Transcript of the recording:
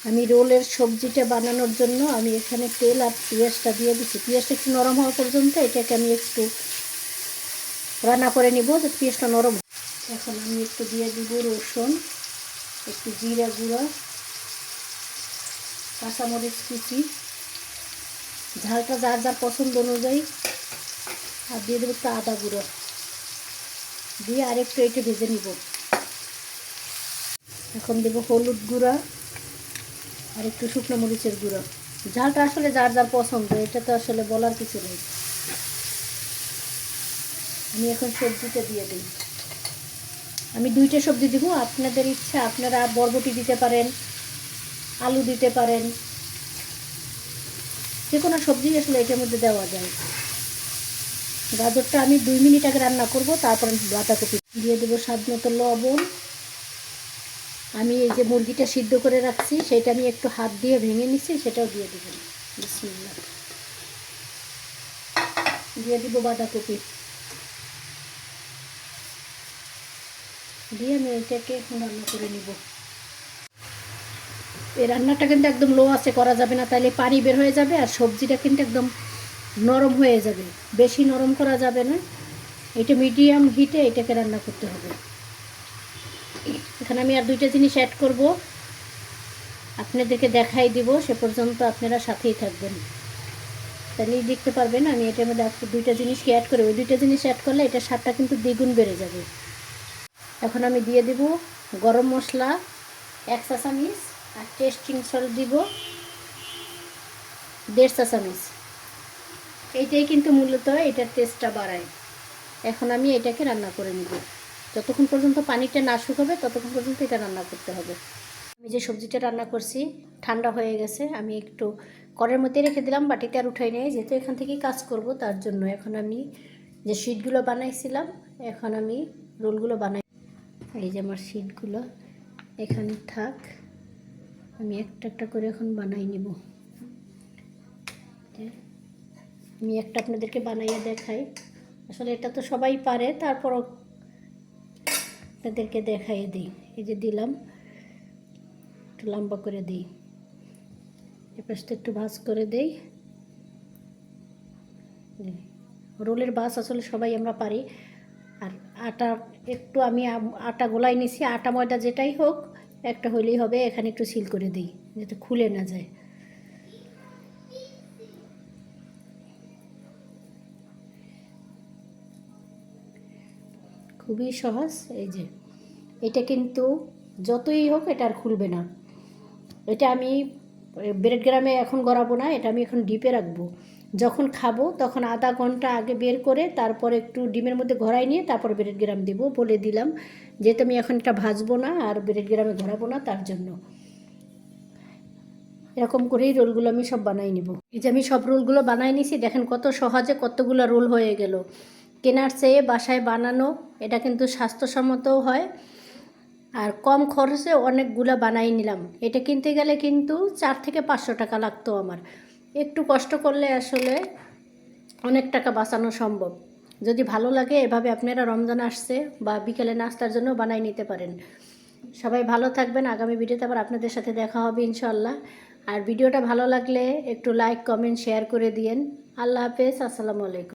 আমি রোলের সবজিটা বানানোর জন্য আমি এখানে তেল আর পেঁয়াজটা দিয়ে দিচ্ছি। পেঁয়াজটা একটু নরম হওয়া পর্যন্ত এটাকে আমি একটু রান্না করে নিব, যে পেঁয়াজটা নরম। এখন আমি একটু দিয়ে দিব রসুন, একটু জিরা গুঁড়া, কাঁচামরিচ কুচি, ঝালটা যার যার পছন্দ অনুযায়ী, আর দিয়ে দেবো একটু আদা গুঁড়ো দিয়ে আরেকটু এটা ভেজে নিব। এখন দেবো হলুদ গুঁড়া আর একটু শুকনো মরিচের গুঁড়ো। ঝালটা আসলে যার যার পছন্দ, এটা তো আসলে বলার কিছু নেই। আমি এখন সবজিটা দিয়ে দিই। আমি 2টা সবজি দিব, আপনাদের ইচ্ছা, আপনারা বরবটি দিতে পারেন, আলু দিতে পারেন, যে কোনো সবজি আসলে এটার মধ্যে দেওয়া যায়। গাজরটা আমি 2 মিনিট আগে রান্না করব, তারপর বাঁধাকপি দিয়ে দেবো স্বাদ মতো লবণ। আমি এই যে মুরগিটা সিদ্ধ করে রাখছি সেটা আমি একটু হাত দিয়ে ভেঙে নিচ্ছি, সেটাও দিয়ে দেবো। বিসমিল্লাহ। দিয়ে দিব বাঁধাকপি, দিয়ে আমি এটাকে এখন রান্না করে নিব। এই রান্নাটা কিন্তু একদম লো আঁচে করা যাবে না, তাহলে পানি বের হয়ে যাবে আর সবজিটা কিন্তু একদম নরম হয়ে যাবে। বেশি নরম করা যাবে না, এটা মিডিয়াম হিটে এটাকে রান্না করতে হবে। এখানে আমি আর 2টা জিনিস অ্যাড করব, আপনাদেরকে দেখাই দিব, সে পর্যন্ত আপনারা সাথেই থাকবেন, তাহলেই দেখতে পারবেন। আমি এটার মধ্যে 2টা জিনিসকে অ্যাড করে, ওই 2টা জিনিস অ্যাড করলে এটার স্বাদটা কিন্তু দ্বিগুণ বেড়ে যাবে। এখন আমি দিয়ে দেব গরম মশলা 1 চা চামচ, আর টেস্টিং সল্ট দিব 1.5 চা চামচ। এইটাই কিন্তু মূলত এটার টেস্টটা বাড়ায়। এখন আমি এটাকে রান্না করে নিব, যতক্ষণ পর্যন্ত পানিটা না শুকাবে ততক্ষণ পর্যন্ত এটা রান্না করতে হবে। আমি যে সবজিটা রান্না করছি ঠান্ডা হয়ে গেছে, আমি একটু কড়াইয়ের মধ্যে রেখে দিলাম, বাটিতে আর উঠাই নেই, যেহেতু এখান থেকেই কাজ করব তার জন্য। এখন আমি যে শিটগুলো বানাইছিলাম, এখন আমি রোলগুলো বানাই। এই যে আমার শিটগুলো এখানে থাক, আমি একটা একটা করে এখন বানাই নিব। আমি একটা আপনাদেরকে বানাইয়ে দেখাই, আসলে এটা তো সবাই পারে, তারপরও আপনাদেরকে দেখাইয়ে দিই। এই যে দিলাম, একটু লম্বা করে দিই, এ পাশটা একটু ভাঁজ করে দেই। রোলের বাস আসলে সবাই আমরা পারি। আর আটা একটু আমি আটা গোলাই নিছি, আটা ময়দা যেটাই হোক একটা হইলেই হবে। এখানে একটু সিল করে দিই যাতে খুলে না যায়। খুবই সহজ। এই যে এটা কিন্তু যতই হোক এটা আর খুলবে না। এটা আমি ব্রেড গ্রামে এখন গড়াবো না, এটা আমি এখন ডিপে রাখবো। যখন খাবো তখন আধা ঘন্টা আগে বের করে তারপর একটু ডিমের মধ্যে ঘোরাই নিয়ে তারপর ব্রেড গ্রাম দিব, বলে দিলাম। যেহেতু আমি এখন এটা ভাজবো না আর ব্রেড গ্রামে ঘোরাবো না, তার জন্য এরকম করেই রোলগুলো আমি সব বানাই নিব। এই যে আমি সব রোলগুলো বানাই নিছি, দেখেন কত সহজে কতগুলো রোল হয়ে গেল। কেনার চেয়ে বাসায় বানানো এটা কিন্তু স্বাস্থ্যসম্মতও হয়, আর কম খরচে অনেকগুলো বানাই নিলাম। এটা কিনতে গেলে কিন্তু 4 থেকে 500 টাকা লাগতো আমার। একটু কষ্ট করলে আসলে অনেক টাকা বাঁচানো সম্ভব। যদি ভালো লাগে এভাবে আপনারা রমজান আসছে বা বিকেলে নাস্তার জন্য বানাই নিতে পারেন। সবাই ভালো থাকবেন, আগামী ভিডিওতে আবার আপনাদের সাথে দেখা হবে ইনশাল্লাহ। আর ভিডিওটা ভালো লাগলে একটু লাইক কমেন্ট শেয়ার করে দিয়েন। আল্লাহ হাফেজ, আসসালামু আলাইকুম।